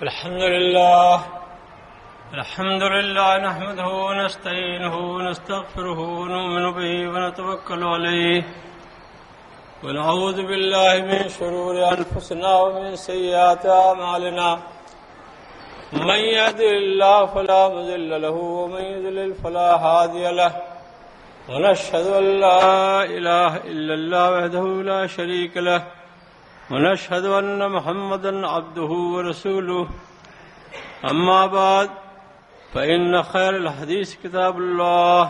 الحمد لله نحمده ونستعينه ونستغفره ونؤمن به ونتوكل عليه ونعوذ بالله من شرور أنفسنا ومن سيئات أعمالنا من يهده الله فلا مضل له ومن يضلل فلا هادي له ونشهد أن لا إله إلا الله وحده لا شريك له ونشهد أن محمدا عبده ورسوله أما بعد فإن خير الحديث كتاب الله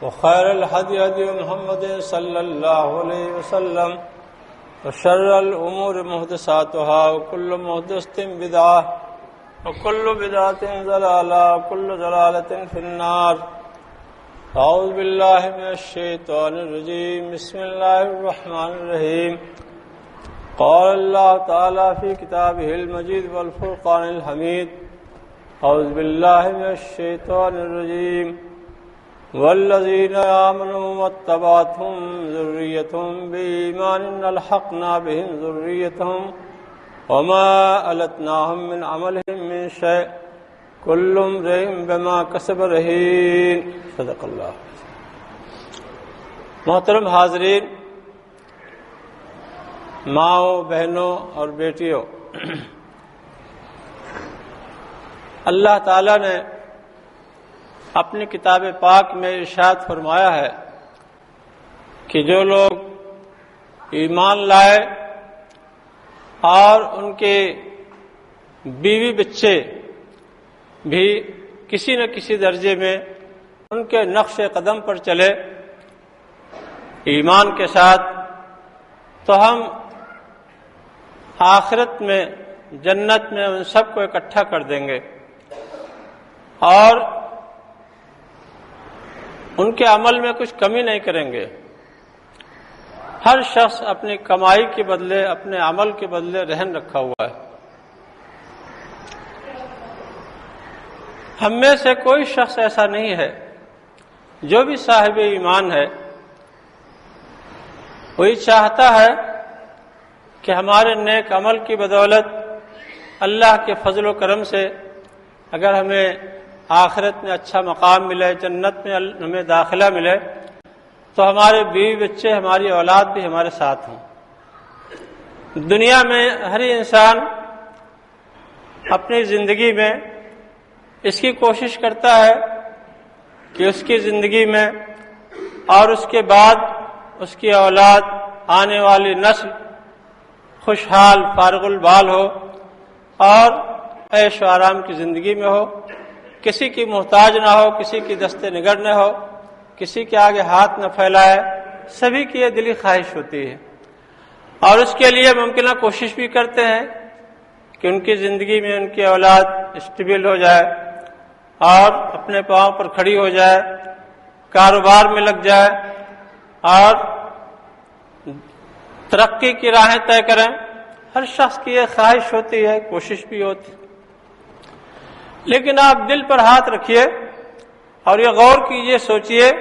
وخير الهدي هدي محمد صلى الله عليه وسلم وشر الأمور محدثاتها وكل محدثة بدعة وكل بدعة ضلالة وكل ضلالة في النار. أعوذ بالله من الشيطان الرجيم. بسم الله الرحمن الرحيم. قال الله تعالى في كتابه المجيد والفرقان الحميد. أعوذ بالله من الشيطان الرجيم. والذين آمنوا واتبعتهم ذريتهم بإيمان ألحقنا بهم ذريتهم وما ألتناهم من عملهم من شيء كل امرئ بما كسب رهين. صدق اللہ. محترم حاضرین، ماؤں، بہنوں اور بیٹیوں، اللہ تعالیٰ نے اپنی کتاب پاک میں ارشاد فرمایا ہے کہ جو لوگ ایمان لائے اور ان کے بیوی بچے بھی کسی نہ کسی درجے میں ان کے نقش قدم پر چلے ایمان کے ساتھ، تو ہم آخرت میں جنت میں ان سب کو اکٹھا کر دیں گے اور ان کے عمل میں کچھ کمی نہیں کریں گے. ہر شخص اپنی کمائی کے بدلے، اپنے عمل کے بدلے رہن رکھا ہوا ہے. ہم میں سے کوئی شخص ایسا نہیں ہے، جو بھی صاحب ایمان ہے وہی چاہتا ہے کہ ہمارے نیک عمل کی بدولت اللہ کے فضل و کرم سے اگر ہمیں آخرت میں اچھا مقام ملے، جنت میں ہمیں داخلہ ملے، تو ہمارے بیوی بچے، ہماری اولاد بھی ہمارے ساتھ ہوں. دنیا میں ہر انسان اپنی زندگی میں اس کی کوشش کرتا ہے کہ اس کی زندگی میں اور اس کے بعد اس کی اولاد، آنے والی نسل خوشحال، فارغ البال ہو اور عیش و آرام کی زندگی میں ہو، کسی کی محتاج نہ ہو، کسی کی دست نگر نہ ہو، کسی کے آگے ہاتھ نہ پھیلائے. سبھی کی یہ دلی خواہش ہوتی ہے اور اس کے لیے ممکنہ کوشش بھی کرتے ہیں کہ ان کی زندگی میں ان کی اولاد اسٹیبل ہو جائے اور اپنے پاؤں پر کھڑی ہو جائے، کاروبار میں لگ جائے اور ترقی کی راہیں طے کریں. ہر شخص کی یہ خواہش ہوتی ہے، کوشش بھی ہوتی ہے. لیکن آپ دل پر ہاتھ رکھیے اور یہ غور کیجئے، سوچئے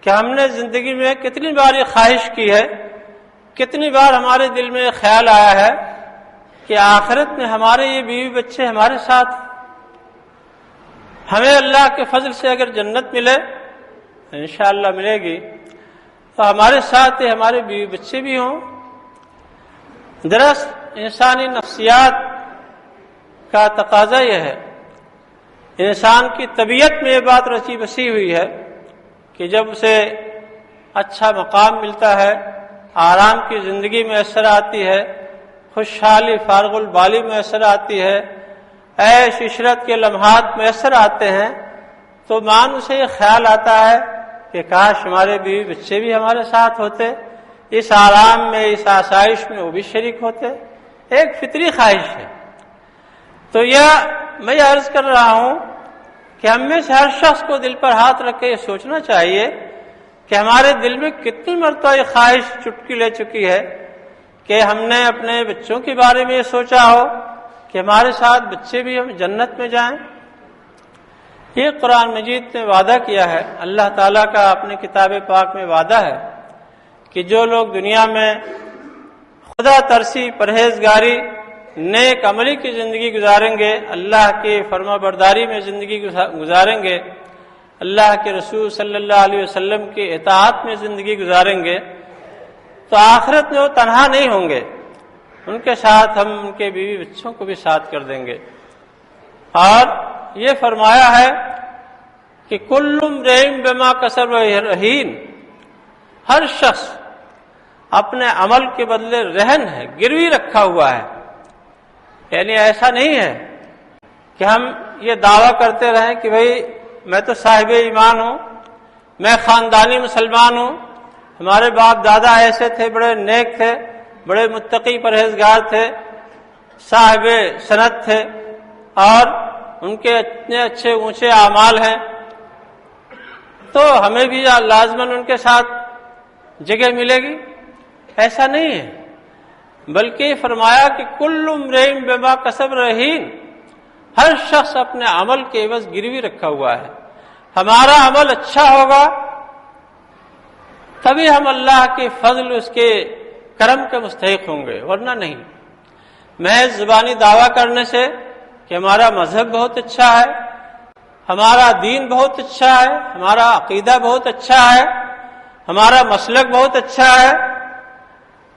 کہ ہم نے زندگی میں کتنی بار یہ خواہش کی ہے، کتنی بار ہمارے دل میں یہ خیال آیا ہے کہ آخرت میں ہمارے یہ بیوی بچے ہمارے ساتھ، ہمیں اللہ کے فضل سے اگر جنت ملے، انشاءاللہ ملے گی، تو ہمارے ساتھ یہ ہمارے بیوی بچے بھی ہوں. دراصل انسانی نفسیات کا تقاضا یہ ہے، انسان کی طبیعت میں یہ بات رچی بسی ہوئی ہے کہ جب اسے اچھا مقام ملتا ہے، آرام کی زندگی میسر آتی ہے، خوشحالی، فارغ البالی میسر آتی ہے، عیش عشرت کے لمحات میسر آتے ہیں، تو مان اسے یہ خیال آتا ہے کہ کاش ہمارے بیوی بچے بھی ہمارے ساتھ ہوتے، اس آرام میں، اس آسائش میں وہ بھی شریک ہوتے. ایک فطری خواہش ہے. تو میں یہ عرض کر رہا ہوں کہ ہم میں سے ہر شخص کو دل پر ہاتھ رکھ کے یہ سوچنا چاہیے کہ ہمارے دل میں کتنی مرتبہ یہ خواہش چٹکی لے چکی ہے کہ ہم نے اپنے بچوں کے بارے میں یہ سوچا ہو کہ ہمارے ساتھ بچے بھی ہم جنت میں جائیں. یہ قرآن مجید نے وعدہ کیا ہے، اللہ تعالیٰ کا اپنے کتاب پاک میں وعدہ ہے کہ جو لوگ دنیا میں خدا ترسی، پرہیزگاری، نیک عملی کی زندگی گزاریں گے، اللہ کی فرما برداری میں زندگی گزاریں گے، اللہ کے رسول صلی اللہ علیہ وسلم کی اطاعت میں زندگی گزاریں گے، تو آخرت میں وہ تنہا نہیں ہوں گے، ان کے ساتھ ہم ان کے بیوی بچوں کو بھی ساتھ کر دیں گے۔ اور یہ فرمایا ہے کہ کل امرئ بما کسب رہین، ہر شخص اپنے عمل کے بدلے رہن ہے، گروی رکھا ہوا ہے۔ یعنی ایسا نہیں ہے کہ ہم یہ دعویٰ کرتے رہیں کہ بھئی میں تو صاحب ایمان ہوں، میں خاندانی مسلمان ہوں، ہمارے باپ دادا ایسے تھے، بڑے نیک تھے، بڑے متقی پرہیزگار تھے، صاحب سند تھے، اور ان کے اتنے اچھے اونچے اعمال ہیں، تو ہمیں بھی لازماً ان کے ساتھ جگہ ملے گی۔ ایسا نہیں ہے، بلکہ فرمایا کہ کل امرئ بما کسب رہین، ہر شخص اپنے عمل کے عوض گروی رکھا ہوا ہے۔ ہمارا عمل اچھا ہوگا تبھی ہم اللہ کے فضل، اس کے کرم کے مستحق ہوں گے، ورنہ نہیں۔ محض زبانی دعویٰ کرنے سے کہ ہمارا مذہب بہت اچھا ہے، ہمارا دین بہت اچھا ہے، ہمارا عقیدہ بہت اچھا ہے، ہمارا مسلک بہت اچھا ہے،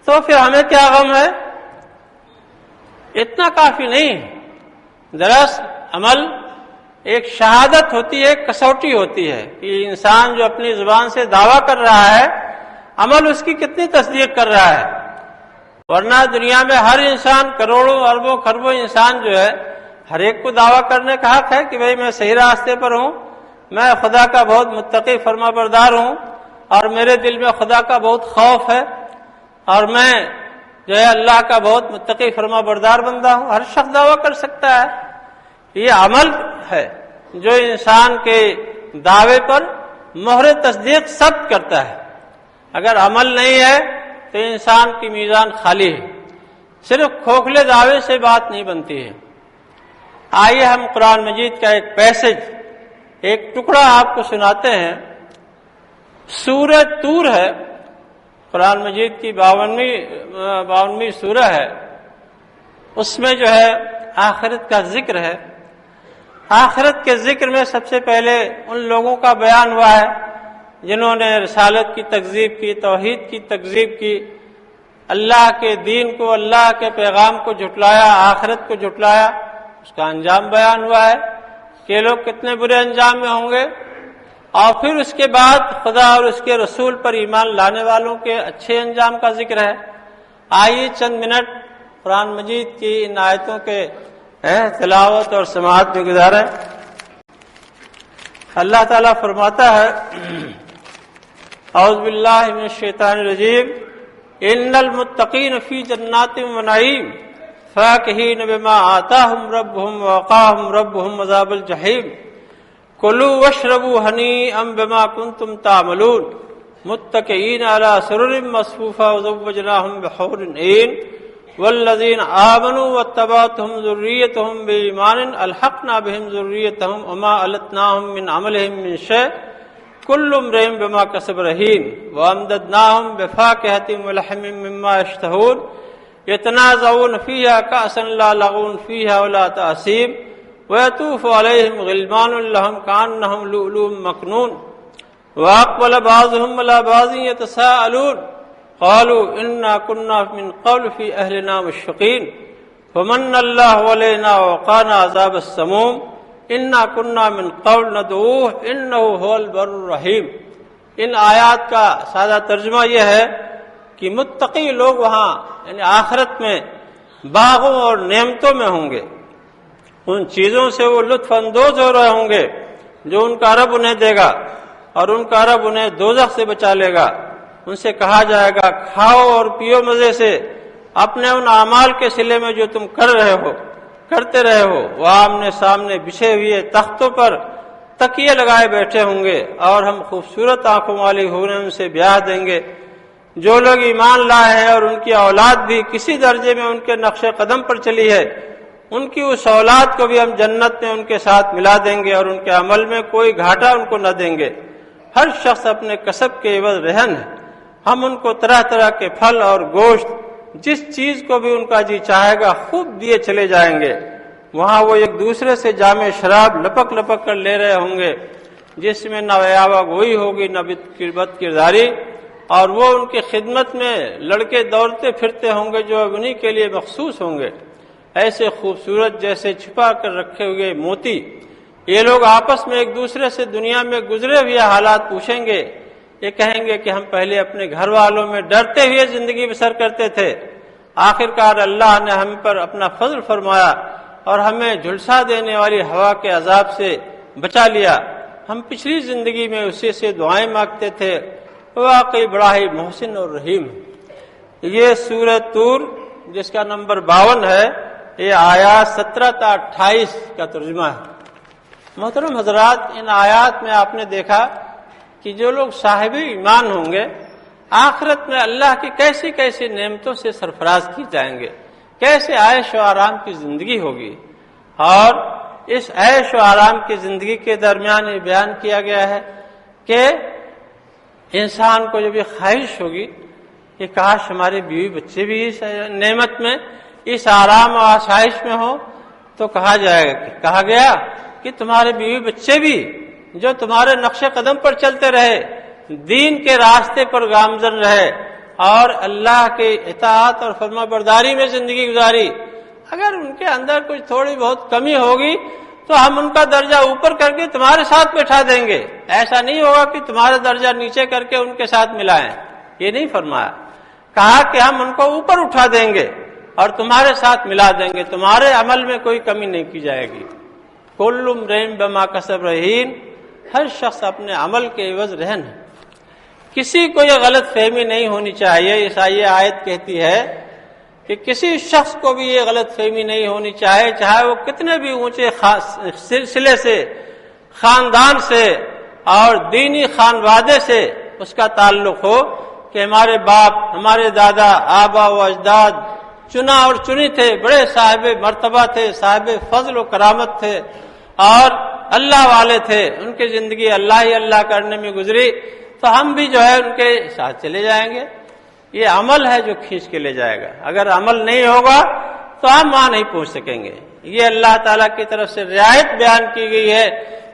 تو پھر ہمیں کیا غم ہے؟ اتنا کافی نہیں۔ دراصل عمل ایک شہادت ہوتی ہے، ایک کسوٹی ہوتی ہے کہ انسان جو اپنی زبان سے دعویٰ کر رہا ہے، عمل اس کی کتنی تصدیق کر رہا ہے۔ ورنہ دنیا میں ہر انسان، کروڑوں اربوں خربوں انسان جو ہے، ہر ایک کو دعویٰ کرنے کا حق ہے کہ بھئی میں صحیح راستے پر ہوں، میں خدا کا بہت متقی فرما بردار ہوں، اور میرے دل میں خدا کا بہت خوف ہے، اور میں جو ہے اللہ کا بہت متقی فرما بردار بندہ ہوں۔ ہر شخص دعویٰ کر سکتا ہے۔ یہ عمل ہے جو انسان کے دعوے پر مہر تصدیق ثبت کرتا ہے۔ اگر عمل نہیں ہے تو انسان کی میزان خالی ہے، صرف کھوکھلے دعوے سے بات نہیں بنتی ہے۔ آئیے ہم قرآن مجید کا ایک پیسج، ایک ٹکڑا آپ کو سناتے ہیں۔ سورہ طور ہے، قرآن مجید کی 52ویں سورہ ہے، اس میں جو ہے آخرت کا ذکر ہے۔ آخرت کے ذکر میں سب سے پہلے ان لوگوں کا بیان ہوا ہے جنہوں نے رسالت کی تکذیب کی، توحید کی تکذیب کی، اللہ کے دین کو، اللہ کے پیغام کو جھٹلایا، آخرت کو جھٹلایا۔ اس کا انجام بیان ہوا ہے کہ لوگ کتنے برے انجام میں ہوں گے، اور پھر اس کے بعد خدا اور اس کے رسول پر ایمان لانے والوں کے اچھے انجام کا ذکر ہے۔ آئیے چند منٹ قرآن مجید کی ان آیتوں کے تلاوت اور سماعت میں گزاریں۔ اللہ تعالیٰ فرماتا ہے، اعوذ باللہ من الشیطان الرجیم، ان المتقین فی جنات و نعیم فاکہین بما آتاہم ربہم ووقاہم ربہم عذاب الجحیم کلوا واشربوا ہنیئا بما کنتم تعملون متکئین علی سرر مصفوفہ وزوجناہم بحور عین والذین آمنوا واتبعتهم ذریتهم بایمان الحقنا بهم ذریتهم وما علتناهم من عملهم من شیء کل امرئ بما کسب رہین وامددناهم بفاکہۃ ولحم مما یشتہون یتنازعون فیہا کأسا لا لغو فیہا ولا تأثیم ویطوف علیہم غلمان لہم کأنہم لؤلؤ مکنون واقبل بعضهم على بعض یتساءلون قالوا انا كنا من قبل في اهلنا مشفقين فمن الله علينا ووقانا عذاب السموم انا كنا من قبل ندعوه انه هو البر الرحیم۔ ان آیات کا سادہ ترجمہ یہ ہے کہ متقی لوگ وہاں یعنی آخرت میں باغوں اور نعمتوں میں ہوں گے، ان چیزوں سے وہ لطف اندوز ہو رہے ہوں گے جو ان کا رب انہیں دے گا، اور ان کا رب انہیں دوزخ سے بچا لے گا۔ ان سے کہا جائے گا کھاؤ اور پیو مزے سے اپنے ان اعمال کے صلے میں جو تم کرتے رہے ہو۔ وہ آمنے سامنے بچھے ہوئے تختوں پر تکیے لگائے بیٹھے ہوں گے، اور ہم خوبصورت آنکھوں والی ہونے ان سے بیاہ دیں گے۔ جو لوگ ایمان لائے ہیں اور ان کی اولاد بھی کسی درجے میں ان کے نقش قدم پر چلی ہے، ان کی اس اولاد کو بھی ہم جنت میں ان کے ساتھ ملا دیں گے، اور ان کے عمل میں کوئی گھاٹا ان کو نہ دیں گے۔ ہر شخص اپنے کسب کے عوض رہن ہے۔ ہم ان کو طرح طرح کے پھل اور گوشت جس چیز کو بھی ان کا جی چاہے گا خوب دیے چلے جائیں گے۔ وہاں وہ ایک دوسرے سے جام شراب لپک لپک کر لے رہے ہوں گے، جس میں نہ یاوہ گوئی ہوگی نہ بد کرداری، اور وہ ان کی خدمت میں لڑکے دوڑتے پھرتے ہوں گے جو انہی کے لیے مخصوص ہوں گے، ایسے خوبصورت جیسے چھپا کر رکھے ہوئے موتی۔ یہ لوگ آپس میں ایک دوسرے سے دنیا میں گزرے ہوئے حالات پوچھیں گے، یہ کہیں گے کہ ہم پہلے اپنے گھر والوں میں ڈرتے ہوئے زندگی بسر کرتے تھے، آخرکار اللہ نے ہم پر اپنا فضل فرمایا اور ہمیں جھلسا دینے والی ہوا کے عذاب سے بچا لیا۔ ہم پچھلی زندگی میں اسی سے دعائیں مانگتے تھے، واقعی بڑا ہی محسن اور رحیم۔ یہ سورہ طور جس کا نمبر 52 ہے، یہ آیات 17 تا 28 کا ترجمہ ہے۔ محترم حضرات، ان آیات میں آپ نے دیکھا کہ جو لوگ صاحب ایمان ہوں گے آخرت میں اللہ کی کیسی کیسی نعمتوں سے سرفراز کی جائیں گے، کیسے عیش و آرام کی زندگی ہوگی، اور اس عیش و آرام کی زندگی کے درمیان یہ بیان کیا گیا ہے کہ انسان کو جب یہ خواہش ہوگی کہ کاش ہمارے بیوی بچے بھی اس نعمت میں اس آرام و آسائش میں ہو، تو کہا گیا کہ تمہارے بیوی بچے بھی جو تمہارے نقش قدم پر چلتے رہے، دین کے راستے پر گامزن رہے اور اللہ کے اطاعت اور فرما برداری میں زندگی گزاری، اگر ان کے اندر کچھ تھوڑی بہت کمی ہوگی تو ہم ان کا درجہ اوپر کر کے تمہارے ساتھ بٹھا دیں گے، ایسا نہیں ہوگا کہ تمہارا درجہ نیچے کر کے ان کے ساتھ ملائیں، یہ نہیں فرمایا، کہا کہ ہم ان کو اوپر اٹھا دیں گے اور تمہارے ساتھ ملا دیں گے، تمہارے عمل میں کوئی کمی نہیں کی جائے گی۔ کل امرئ بما کسب رہین، ہر شخص اپنے عمل کے عوض رہن ہے، کسی کو یہ غلط فہمی نہیں ہونی چاہیے۔ یہ آیت کہتی ہے کہ کسی شخص کو بھی یہ غلط فہمی نہیں ہونی چاہیے، چاہے وہ کتنے بھی اونچے سلسلے سے، خاندان سے اور دینی خانوادے سے اس کا تعلق ہو، کہ ہمارے باپ، ہمارے دادا، آبا و اجداد چنا اور چنی تھے، بڑے صاحب مرتبہ تھے، صاحب فضل و کرامت تھے اور اللہ والے تھے، ان کی زندگی اللہ ہی اللہ کرنے میں گزری، تو ہم بھی جو ہے ان کے ساتھ چلے جائیں گے۔ یہ عمل ہے جو کھینچ کے لے جائے گا، اگر عمل نہیں ہوگا تو ہم وہاں نہیں پہنچ سکیں گے۔ یہ اللہ تعالیٰ کی طرف سے رعایت بیان کی گئی ہے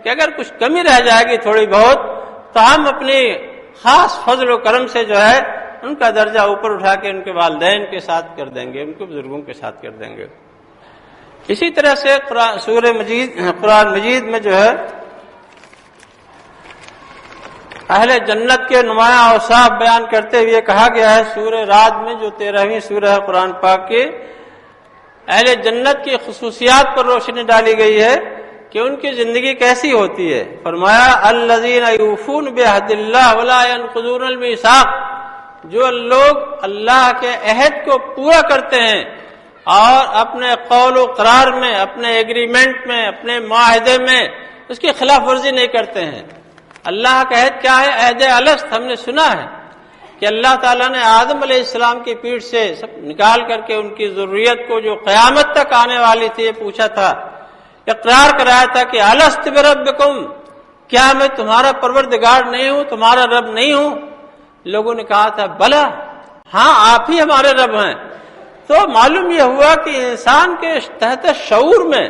کہ اگر کچھ کمی رہ جائے گی تھوڑی بہت تو ہم اپنی خاص فضل و کرم سے جو ہے ان کا درجہ اوپر اٹھا کے ان کے والدین کے ساتھ کر دیں گے، ان کے بزرگوں کے ساتھ کر دیں گے۔ اسی طرح سے قرآن مجید میں جو ہے اہل جنت کے نمایاں اوصاف بیان کرتے ہوئے کہا گیا ہے سورہ رعد میں، جو 13ویں سورہ ہے قرآن پاک کی، اہل جنت کی خصوصیات پر روشنی ڈالی گئی ہے کہ ان کی زندگی کیسی ہوتی ہے۔ فرمایا الذین یوفون بعہد اللہ ولا ینقضون المیثاق، جو لوگ اللہ کے عہد کو پورا کرتے ہیں اور اپنے قول و قرار میں، اپنے ایگریمنٹ میں، اپنے معاہدے میں اس کی خلاف ورزی نہیں کرتے ہیں۔ اللہ کا عہد کیا ہے؟ عہد الست، ہم نے سنا ہے کہ اللہ تعالیٰ نے آدم علیہ السلام کی پیٹھ سے سب نکال کر کے ان کی ذریت کو جو قیامت تک آنے والی تھی یہ پوچھا تھا، اقرار کرایا تھا کہ الست بربکم، کیا میں تمہارا پروردگار نہیں ہوں، تمہارا رب نہیں ہوں؟ لوگوں نے کہا تھا بلا، ہاں آپ ہی ہمارے رب ہیں۔ تو معلوم یہ ہوا کہ انسان کے تحت شعور میں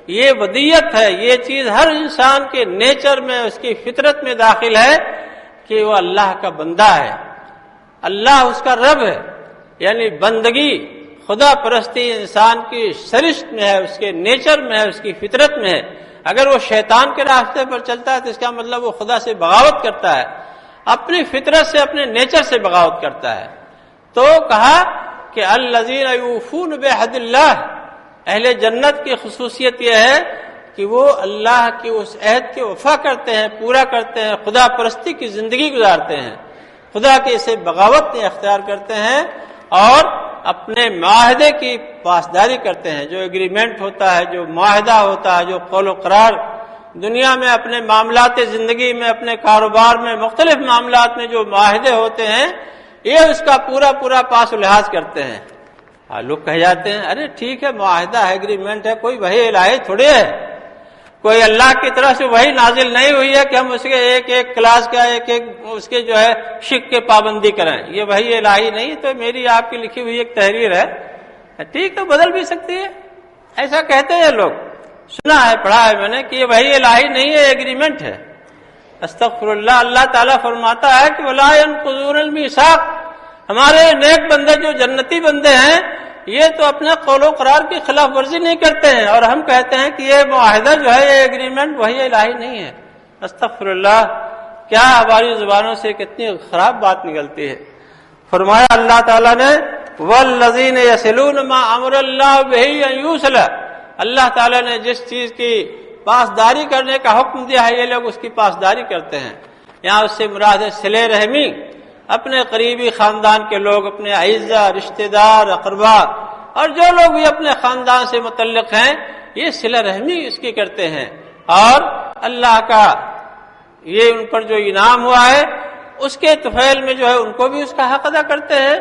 یہ ودیت ہے، یہ چیز ہر انسان کے نیچر میں، اس کی فطرت میں داخل ہے کہ وہ اللہ کا بندہ ہے، اللہ اس کا رب ہے، یعنی بندگی، خدا پرستی انسان کی سرشت میں ہے، اس کے نیچر میں ہے، اس کی فطرت میں ہے۔ اگر وہ شیطان کے راستے پر چلتا ہے تو اس کا مطلب وہ خدا سے بغاوت کرتا ہے، اپنی فطرت سے، اپنے نیچر سے بغاوت کرتا ہے۔ تو کہا کہ الذین یوفون بعہد اللہ، اہل جنت کی خصوصیت یہ ہے کہ وہ اللہ کی اس عہد کے وفا کرتے ہیں، پورا کرتے ہیں، خدا پرستی کی زندگی گزارتے ہیں، خدا کے سے بغاوت نہیں اختیار کرتے ہیں اور اپنے معاہدے کی پاسداری کرتے ہیں۔ جو ایگریمنٹ ہوتا ہے، جو معاہدہ ہوتا ہے، جو قول و قرار دنیا میں اپنے معاملات زندگی میں، اپنے کاروبار میں، مختلف معاملات میں جو معاہدے ہوتے ہیں، یہ اس کا پورا پاس و لحاظ کرتے ہیں۔ لوگ کہہ جاتے ہیں ارے ٹھیک ہے، معاہدہ ہے، ایگریمنٹ ہے، کوئی وہی الہی تھوڑے ہے، کوئی اللہ کی طرف سے وہی نازل نہیں ہوئی ہے کہ ہم اس کے ایک ایک کلاس کا ایک ایک اس کے جو ہے شک کے پابندی کریں. یہ وحی الہی نہیں تو میری آپ کی لکھی ہوئی ایک تحریر ہے, ٹھیک ہے بدل بھی سکتی ہے, ایسا کہتے ہیں لوگ. سنا ہے پڑھا ہے میں نے کہ یہ وحی الہی نہیں ہے, ایگریمنٹ ہے. استغفر اللہ. اللہ تعالیٰ فرماتا ہے کہ وَلَا يَنقُضُونَ الْمِيثَاقَ, ہمارے نیک بندے جو جنتی بندے ہیں یہ تو اپنے قول و قرار کی خلاف ورزی نہیں کرتے ہیں, اور ہم کہتے ہیں کہ یہ معاہدہ جو ہے یہ ایگریمنٹ وحی الہی نہیں ہے. استغفر اللہ. کیا ہماری زبانوں سے کتنی خراب بات نکلتی ہے. فرمایا اللہ تعالیٰ نے وَالَّذِينَ يَصِلُونَ مَا أَمَرَ اللَّهُ بِهِ أَن يُوصَلَ, اللہ تعالیٰ نے جس چیز کی پاسداری کرنے کا حکم دیا ہے یہ لوگ اس کی پاسداری کرتے ہیں. یہاں اس سے مراد ہے صلہ رحمی, اپنے قریبی خاندان کے لوگ, اپنے اعزا, رشتہ دار, اقربا اور جو لوگ بھی اپنے خاندان سے متعلق ہیں یہ صلہ رحمی اس کی کرتے ہیں, اور اللہ کا یہ ان پر جو انعام ہوا ہے اس کے طفیل میں جو ہے ان کو بھی اس کا حق ادا کرتے ہیں.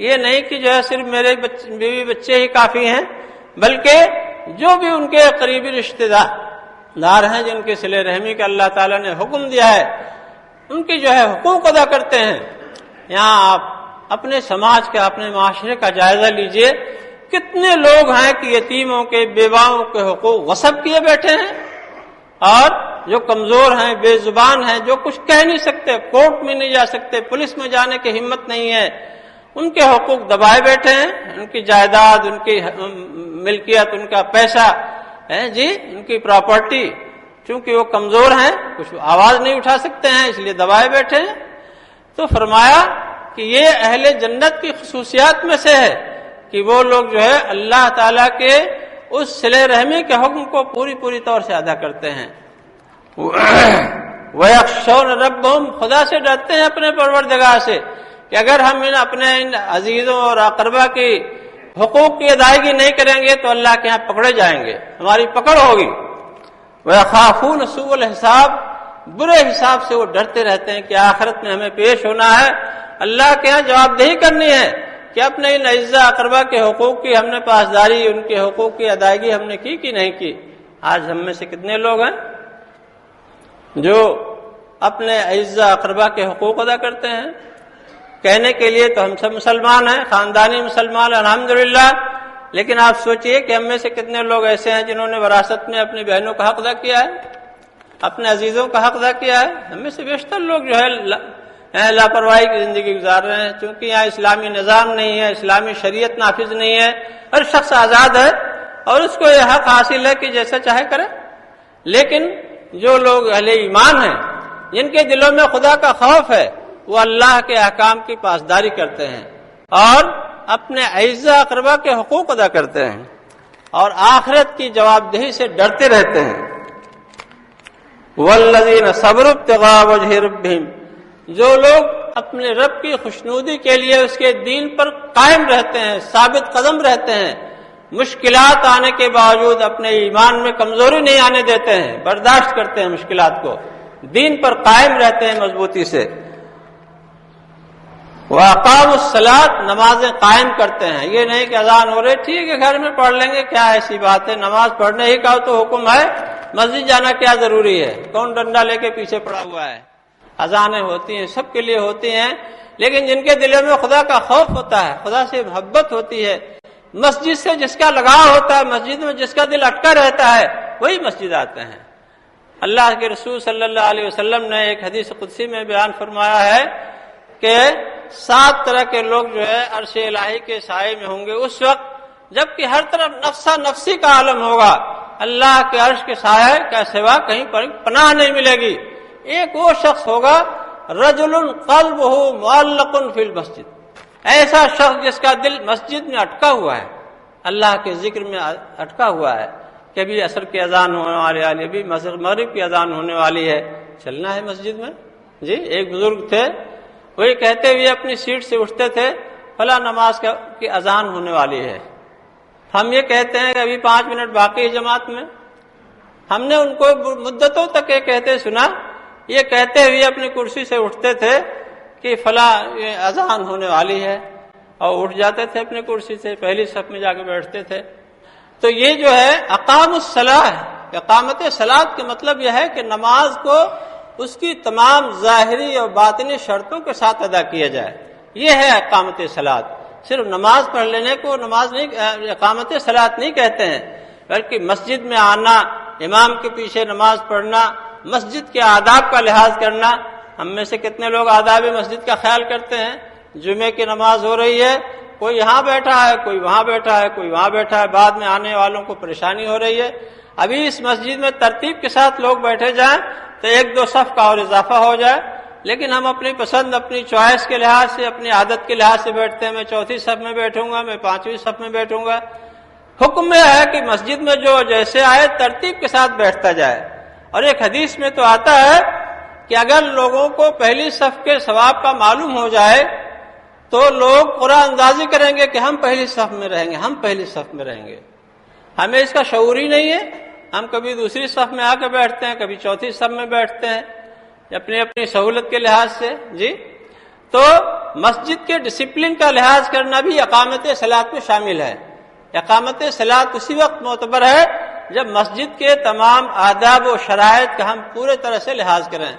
یہ نہیں کہ جو ہے صرف میرے بیوی بچے ہی کافی ہیں, بلکہ جو بھی ان کے قریبی رشتہ دار ہیں جن کے صلہ رحمی کا اللہ تعالیٰ نے حکم دیا ہے ان کی جو ہے حقوق ادا کرتے ہیں. یہاں آپ اپنے سماج کا, اپنے معاشرے کا جائزہ لیجئے, کتنے لوگ ہیں کہ یتیموں کے, بیواؤں کے حقوق غصب کیے بیٹھے ہیں, اور جو کمزور ہیں, بے زبان ہیں, جو کچھ کہہ نہیں سکتے, کورٹ میں نہیں جا سکتے, پولیس میں جانے کی ہمت نہیں ہے, ان کے حقوق دبائے بیٹھے ہیں. ان کی جائیداد, ان کی ملکیت, ان کا پیسہ جی, ان کی پراپرٹی, چونکہ وہ کمزور ہیں, کچھ آواز نہیں اٹھا سکتے ہیں, اس لیے دبائے بیٹھے ہیں. تو فرمایا کہ یہ اہل جنت کی خصوصیات میں سے ہے کہ وہ لوگ جو ہے اللہ تعالیٰ کے اس صلہ رحمی کے حکم کو پوری طور سے ادا کرتے ہیں. وَيَخْشَوْنَ رَبَّهُمْ, خدا سے ڈرتے ہیں اپنے پروردگار سے کہ اگر ہم اپنے عزیزوں اور اقربا کی حقوق کی ادائیگی نہیں کریں گے تو اللہ کے ہاں پکڑے جائیں گے, ہماری پکڑ ہوگی. وَيَخَافُونَ سُوءَ الْحِسَابِ, برے حساب سے وہ ڈرتے رہتے ہیں کہ آخرت میں ہمیں پیش ہونا ہے, اللہ کے ہاں جواب دہی کرنی ہے کہ اپنے ان اعزا اقربا کے حقوق کی ہم نے پاسداری, ان کے حقوق کی ادائیگی ہم نے کی کہ نہیں کی. آج ہم میں سے کتنے لوگ ہیں جو اپنے اعزا اقربا کے حقوق ادا کرتے ہیں؟ کہنے کے لیے تو ہم سب مسلمان ہیں, خاندانی مسلمان الحمدللہ, لیکن آپ سوچئے کہ ہم میں سے کتنے لوگ ایسے ہیں جنہوں نے وراثت میں اپنی بہنوں کا حق ادا کیا ہے, اپنے عزیزوں کا حق ادا کیا ہے. ہم میں سے بیشتر لوگ جو ہے لاپرواہی کی زندگی گزار رہے ہیں, چونکہ یہاں اسلامی نظام نہیں ہے, اسلامی شریعت نافذ نہیں ہے, ہر شخص آزاد ہے اور اس کو یہ حق حاصل ہے کہ جیسا چاہے کرے. لیکن جو لوگ اہل ایمان ہیں, جن کے دلوں میں خدا کا خوف ہے, وہ اللہ کے احکام کی پاسداری کرتے ہیں اور اپنے اعزا اقربا کے حقوق ادا کرتے ہیں اور آخرت کی جواب دہی سے ڈرتے رہتے ہیں. وَالَّذِينَ صَبَرُوا ابْتِغَاءَ وَجْهِ رَبِّهِمْ, جو لوگ اپنے رب کی خوشنودی کے لیے اس کے دین پر قائم رہتے ہیں, ثابت قدم رہتے ہیں, مشکلات آنے کے باوجود اپنے ایمان میں کمزوری نہیں آنے دیتے ہیں, برداشت کرتے ہیں مشکلات کو, دین پر قائم رہتے ہیں مضبوطی سے. وَأَقَامُوا الصَّلَاةَ, نمازیں قائم کرتے ہیں. یہ نہیں کہ اذان ہو رہی ٹھیک ہے گھر میں پڑھ لیں گے, کیا ایسی بات ہے, نماز پڑھنے ہی کا تو حکم ہے, مسجد جانا کیا ضروری ہے, کون ڈنڈا لے کے پیچھے پڑا ہوا ہے. اذانیں ہوتی ہیں, سب کے لیے ہوتی ہیں, لیکن جن کے دلوں میں خدا کا خوف ہوتا ہے, خدا سے محبت ہوتی ہے, مسجد سے جس کا لگاؤ ہوتا ہے, مسجد میں جس کا دل اٹکا رہتا ہے, وہی مسجد آتے ہیں. اللہ کے رسول صلی اللہ علیہ وسلم نے ایک حدیث قدسی میں بیان فرمایا ہے کہ 7 طرح کے لوگ جو ہے عرش الہی کے سائے میں ہوں گے اس وقت جبکہ ہر طرف نفسا نفسی کا عالم ہوگا, اللہ کے عرش کے سائے کا سوا کہیں پر پناہ نہیں ملے گی. ایک وہ شخص ہوگا رجل قلبہ معلق فی المسجد, ایسا شخص جس کا دل مسجد میں اٹکا ہوا ہے, اللہ کے ذکر میں اٹکا ہوا ہے. کبھی عصر کی اذان ہونے والی ہے, ابھی مغرب کی اذان ہونے والی ہے, چلنا ہے مسجد میں. جی ایک بزرگ تھے, وہی کہتے ہوئے اپنی سیٹ سے اٹھتے تھے, فلاں نماز کی اذان ہونے والی ہے. ہم یہ کہتے ہیں کہ ابھی 5 منٹ باقی ہے جماعت میں. ہم نے ان کو مدتوں تک یہ کہتے سنا, یہ کہتے ہوئے اپنی کرسی سے اٹھتے تھے کہ فلاں اذان ہونے والی ہے, اور اٹھ جاتے تھے اپنی کرسی سے, پہلی صف میں جا کے بیٹھتے تھے. تو یہ جو ہے اقام الصلاح, اقامت صلاۃ کا مطلب یہ ہے کہ نماز کو اس کی تمام ظاہری اور باطنی شرطوں کے ساتھ ادا کیا جائے، یہ ہے اقامت صلاۃ۔ صرف نماز پڑھ لینے کو اقامت صلاۃ نہیں کہتے ہیں، بلکہ مسجد میں آنا، امام کے پیچھے نماز پڑھنا، مسجد کے آداب کا لحاظ کرنا۔ ہم میں سے کتنے لوگ آداب مسجد کا خیال کرتے ہیں؟ جمعے کی نماز ہو رہی ہے، کوئی یہاں بیٹھا ہے، کوئی وہاں بیٹھا ہے، کوئی وہاں بیٹھا ہے، بعد میں آنے والوں کو پریشانی ہو رہی ہے۔ ابھی اس مسجد میں ترتیب کے ساتھ لوگ بیٹھے جائیں تو ایک دو صف کا اور اضافہ ہو جائے، لیکن ہم اپنی پسند، اپنی چوائس کے لحاظ سے، اپنی عادت کے لحاظ سے بیٹھتے ہیں۔ میں چوتھی صف میں بیٹھوں گا، میں پانچویں صف میں بیٹھوں گا۔ حکم یہ ہے کہ مسجد میں جو جیسے آئے ترتیب کے ساتھ بیٹھتا جائے۔ اور ایک حدیث میں تو آتا ہے کہ اگر لوگوں کو پہلی صف کے ثواب کا معلوم ہو جائے تو لوگ قرآن اندازی کریں گے کہ ہم پہلی صف میں رہیں گے، ہم پہلی صف میں رہیں گے۔ ہمیں اس کا شعور ہی نہیں ہے، ہم کبھی دوسری صف میں آ کے بیٹھتے ہیں، کبھی چوتھی صف میں بیٹھتے ہیں، اپنی اپنی سہولت کے لحاظ سے۔ جی تو مسجد کے ڈسپلن کا لحاظ کرنا بھی اقامت صلاۃ میں شامل ہے۔ اقامت صلاۃ اسی وقت معتبر ہے جب مسجد کے تمام آداب و شرائط کا ہم پورے طرح سے لحاظ کریں۔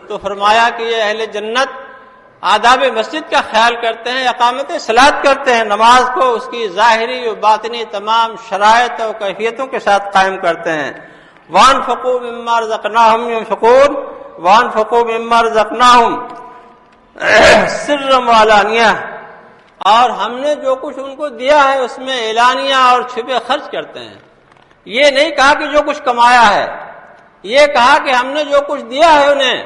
تو فرمایا کہ یہ اہل جنت آداب مسجد کا خیال کرتے ہیں، اقامت صلاۃ کرتے ہیں، نماز کو اس کی ظاہری و باطنی تمام شرائط اور کیفیتوں کے ساتھ قائم کرتے ہیں۔ وَأَنفِقُوا مِمَّا رَزَقْنَاهُمْ يُنْفِقُونَ وَأَنفِقُوا مِمَّا رَزَقْنَاهُمْ سِرًّا وَعَلَانِيَةً، اور ہم نے جو کچھ ان کو دیا ہے اس میں اعلانیہ اور چھپے خرچ کرتے ہیں۔ یہ نہیں کہا کہ جو کچھ کمایا ہے، یہ کہا کہ ہم نے جو کچھ دیا ہے انہیں،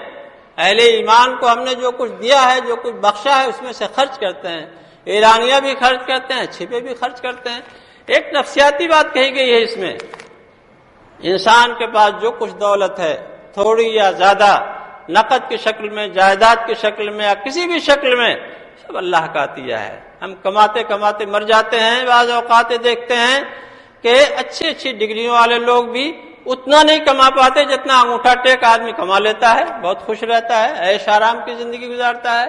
اہل ایمان کو ہم نے جو کچھ دیا ہے، جو کچھ بخشا ہے، اس میں سے خرچ کرتے ہیں، اعلانیہ بھی خرچ کرتے ہیں، چھپے بھی خرچ کرتے ہیں۔ ایک نفسیاتی بات کہی گئی ہے اس میں، انسان کے پاس جو کچھ دولت ہے، تھوڑی یا زیادہ، نقد کی شکل میں، جائیداد کی شکل میں یا کسی بھی شکل میں، سب اللہ کا عطیہ ہے۔ ہم کماتے کماتے مر جاتے ہیں۔ بعض اوقات دیکھتے ہیں کہ اچھی اچھی ڈگریوں والے لوگ بھی اتنا نہیں کما پاتے جتنا انگوٹھا ٹیک آدمی کما لیتا ہے، بہت خوش رہتا ہے، عیش آرام کی زندگی گزارتا ہے۔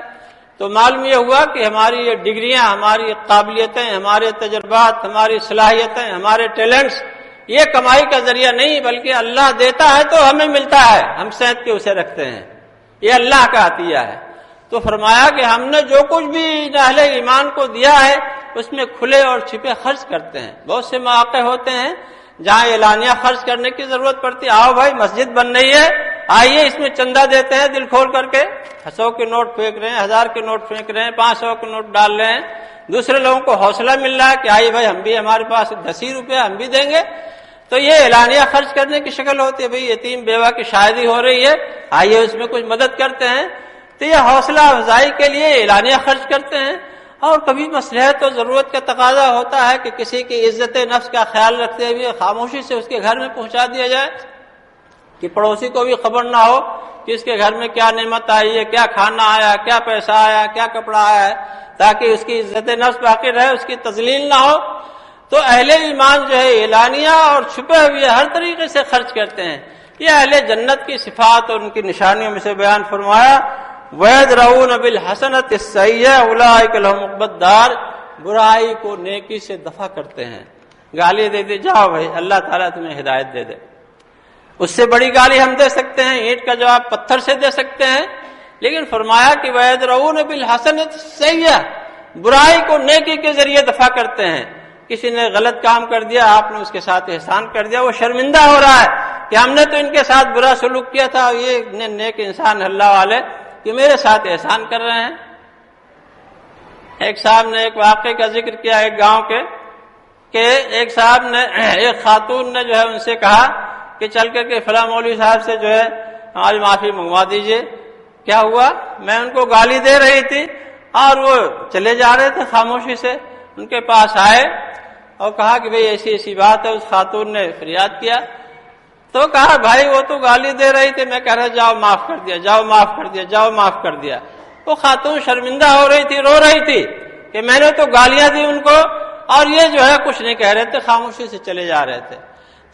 تو معلوم یہ ہوا کہ ہماری یہ ڈگریاں، ہماری قابلیتیں، ہمارے تجربات، ہماری صلاحیتیں، ہمارے ٹیلنٹس، یہ کمائی کا ذریعہ نہیں، بلکہ اللہ دیتا ہے تو ہمیں ملتا ہے، ہم سینت کے اسے رکھتے ہیں، یہ اللہ کا عطیہ ہے۔ تو فرمایا کہ ہم نے جو کچھ بھی اہل ایمان کو دیا ہے اس میں کھلے اور چھپے خرچ کرتے ہیں۔ بہت سے مواقع ہوتے ہیں جہاں اعلانیہ خرچ کرنے کی ضرورت پڑتی، آؤ بھائی مسجد بن رہی ہے، آئیے اس میں چندہ دیتے ہیں دل کھول کر کے، 100 کے نوٹ پھینک رہے ہیں، 1000 کے نوٹ پھینک رہے ہیں، 500 کے نوٹ ڈال رہے ہیں، دوسرے لوگوں کو حوصلہ مل رہا ہے کہ آئیے بھائی ہم بھی، ہمارے پاس 10 روپے ہم بھی دیں گے۔ تو یہ اعلانیہ خرچ کرنے کی شکل ہوتی ہے، بھائی یتیم بیوہ کی شادی ہو رہی ہے، آئیے اس میں کچھ مدد کرتے ہیں۔ تو یہ حوصلہ افزائی کے لیے اعلانیہ خرچ کرتے ہیں۔ اور کبھی مصلحت اور ضرورت کا تقاضا ہوتا ہے کہ کسی کی عزت نفس کا خیال رکھتے ہوئے خاموشی سے اس کے گھر میں پہنچا دیا جائے کہ پڑوسی کو بھی خبر نہ ہو کہ اس کے گھر میں کیا نعمت آئی ہے، کیا کھانا آیا، کیا پیسہ آیا، کیا کپڑا آیا ہے، تاکہ اس کی عزت نفس باقی رہے، اس کی تذلیل نہ ہو۔ تو اہل ایمان جو ہے اعلانیہ اور چھپے ہوئے ہر طریقے سے خرچ کرتے ہیں۔ یہ اہل جنت کی صفات اور ان کی نشانیوں میں سے بیان فرمایا۔ وَيَدْرَؤُونَ بِالْحَسَنَةِ السَّيِّئَةَ أُولَٰئِكَ لَهُمْ عُقْبَى الدَّارِ، برائی کو نیکی سے دفع کرتے ہیں۔ گالی دے دے، جاؤ بھائی اللہ تعالیٰ تمہیں ہدایت دے دے، اس سے بڑی گالی ہم دے سکتے ہیں، اینٹ کا جواب پتھر سے دے سکتے ہیں، لیکن فرمایا کہ وَيَدْرَؤُونَ بِالْحَسَنَةِ السَّيِّئَةَ، برائی کو نیکی کے ذریعے دفع کرتے ہیں۔ کسی نے غلط کام کر دیا، آپ نے اس کے ساتھ احسان کر دیا، وہ شرمندہ ہو رہا ہے کہ ہم نے تو ان کے ساتھ برا سلوک کیا تھا، یہ نیک انسان اللہ والے کہ میرے ساتھ احسان کر رہے ہیں۔ ایک صاحب نے ایک واقعے کا ذکر کیا ایک گاؤں کے، کہ ایک صاحب نے، ایک خاتون نے جو ہے ان سے کہا کہ چل کر کے فلاں مولوی صاحب سے جو ہے ہماری معافی منگوا دیجئے۔ کیا ہوا؟ میں ان کو گالی دے رہی تھی اور وہ چلے جا رہے تھے خاموشی سے، ان کے پاس آئے اور کہا کہ بھئی ایسی ایسی بات ہے۔ اس خاتون نے فریاد کیا تو کہا بھائی وہ تو گالی دے رہی تھی، میں کہہ رہا جاؤ معاف کر دیا، جاؤ معاف کر دیا، جاؤ معاف کر دیا۔ وہ خاتون شرمندہ ہو رہی تھی، رو رہی تھی کہ میں نے تو گالیاں دی ان کو اور یہ جو ہے کچھ نہیں کہہ رہے تھے، خاموشی سے چلے جا رہے تھے۔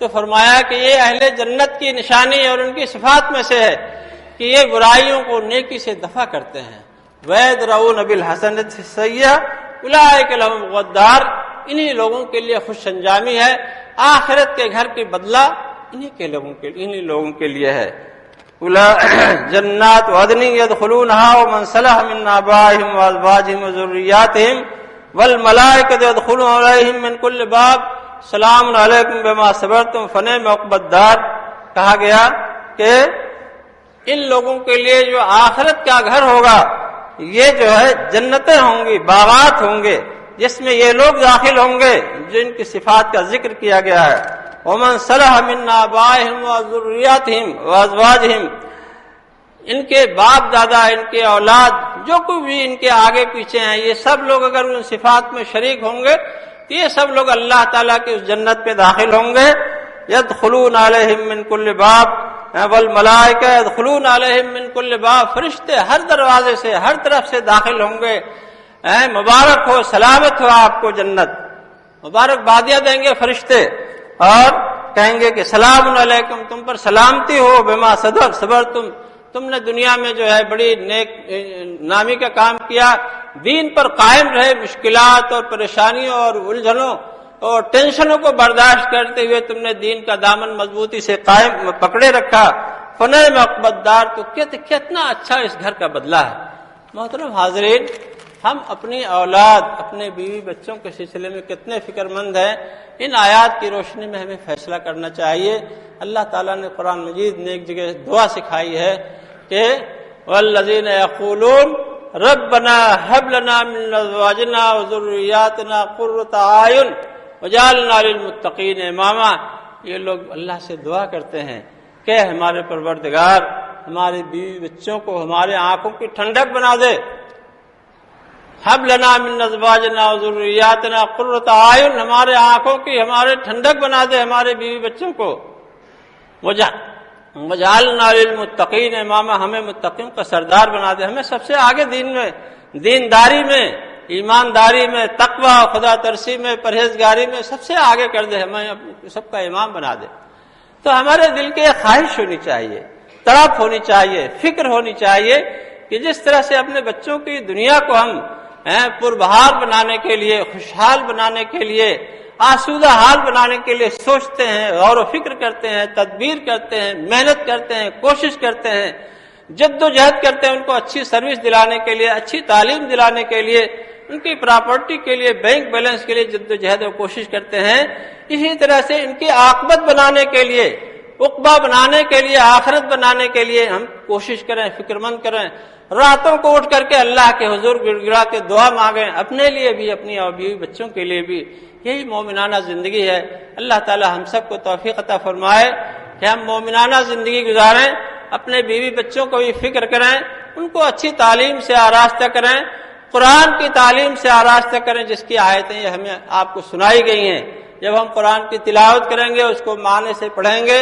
تو فرمایا کہ یہ اہل جنت کی نشانی اور ان کی صفات میں سے ہے کہ یہ برائیوں کو نیکی سے دفع کرتے ہیں۔ وَيَدْرَؤُونَ بِالْحَسَنَةِ السَّيِّئَةَ أُولَٰئِكَ لَهُمْ عُقْبَى الدَّارِ، انہی لوگوں کے لیے خوش انجامی ہے، آخرت کے گھر کی بدلہ انہی لوگوں کے لیے ہے۔ جنات عدن يدخلونها ومن صلح من آبائهم وازواجهم وذرياتهم والملائکۃ يدخلون علیہم من کل باب سلام علیکم بما صبرتم فنعم عقبی الدار۔ کہا گیا کہ ان لوگوں کے لیے جو آخرت کا گھر ہوگا یہ جو ہے جنتیں ہوں گی، باغات ہوں گے، جس میں یہ لوگ داخل ہوں گے جن کی صفات کا ذکر کیا گیا ہے۔ ومن صلح من آبائهم وذرياتهم وازواجهم، ان کے باپ دادا، ان کے اولاد، جو کوئی بھی ان کے آگے پیچھے ہیں، یہ سب لوگ اگر ان صفات میں شریک ہوں گے تو یہ سب لوگ اللہ تعالیٰ کی اس جنت پہ داخل ہوں گے۔ يدخلون علیہم من کل باب والملائکہ يدخلون علیہم من کل باب، فرشتے ہر دروازے سے، ہر طرف سے داخل ہوں گے۔ مبارک ہو، سلامت ہو آپ کو جنت، مبارک بادیاں دیں گے فرشتے اور کہیں گے کہ سلام علیکم، تم پر سلامتی ہو، بما صبر تم نے دنیا میں جو ہے بڑی نیک نامی کا کام کیا، دین پر قائم رہے، مشکلات اور پریشانیوں اور الجھنوں اور ٹینشنوں کو برداشت کرتے ہوئے تم نے دین کا دامن مضبوطی سے قائم پکڑے رکھا۔ فنعم عقبی الدار، تو کتنا اچھا اس گھر کا بدلہ ہے۔ محترم حاضرین، ہم اپنی اولاد، اپنے بیوی بچوں کے سلسلے میں کتنے فکر مند ہیں، ان آیات کی روشنی میں ہمیں فیصلہ کرنا چاہیے۔ اللہ تعالیٰ نے قرآن مجید میں ایک جگہ دعا سکھائی ہے کہ والذین یقولون ربنا هب لنا من ازواجنا وذریاتنا قرۃ اعین وجعلنا للمتقین اماما، یہ لوگ اللہ سے دعا کرتے ہیں کہ ہمارے پروردگار ہمارے بیوی بچوں کو ہمارے آنکھوں کی ٹھنڈک بنا دے۔ حب لنا من ازواجنا وذریاتنا قرۃ اعین، ہمارے آنکھوں کی ہمارے ٹھنڈک بنا دے ہمارے بیوی بچوں کو۔ وجعلنا للمتقین اماما، ہمیں متقین کا سردار بنا دے، ہمیں سب سے آگے دین میں، دینداری میں، ایمانداری میں، تقوی، خدا ترسی میں، پرہیزگاری میں سب سے آگے کر دے، ہمیں سب کا امام بنا دے۔ تو ہمارے دل کی ایک خواہش ہونی چاہیے، تڑپ ہونی چاہیے، فکر ہونی چاہیے کہ جس طرح سے اپنے بچوں کی دنیا کو ہم پربہار بنانے کے لیے، خوشحال بنانے کے لیے، آسودہ حال بنانے کے لیے سوچتے ہیں، غور و فکر کرتے ہیں، تدبیر کرتے ہیں، محنت کرتے ہیں، کوشش کرتے ہیں، جد و جہد کرتے ہیں ان کو اچھی سروس دلانے کے لیے، اچھی تعلیم دلانے کے لیے، ان کی پراپرٹی کے لیے، بینک بیلنس کے لیے جد و جہد و کوشش کرتے ہیں، اسی طرح سے ان کی عاقبت بنانے کے لیے، عقبہ بنانے کے لیے، آخرت بنانے کے لیے ہم کوشش کریں، فکر مند کریں، راتوں کو اٹھ کر کے اللہ کے حضور گڑ گڑا کے دعا مانگیں، اپنے لیے بھی، اپنی بیوی بچوں کے لیے بھی۔ یہی مومنانہ زندگی ہے۔ اللہ تعالی ہم سب کو توفیق عطا فرمائے کہ ہم مومنانہ زندگی گزاریں، اپنے بیوی بچوں کو بھی فکر کریں، ان کو اچھی تعلیم سے آراستہ کریں، قرآن کی تعلیم سے آراستہ کریں، جس کی آیتیں ہمیں آپ کو سنائی گئی ہیں۔ جب ہم قرآن کی تلاوت کریں گے، اس کو معنی سے پڑھیں گے،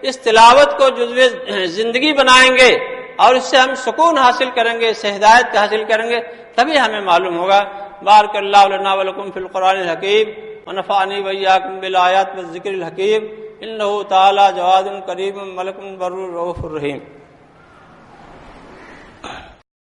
اس تلاوت کو جزو زندگی بنائیں گے اور اس سے ہم سکون حاصل کریں گے، اس سے ہدایت حاصل کریں گے، تبھی ہمیں معلوم ہوگا۔ بارک اللہ لنا ولکم فی القرآن الحکیم ونفعنی وإیاکم بالآیات والذکر الحکیم، انہ تعالی جواد کریم ملک بر رؤوف الرحیم۔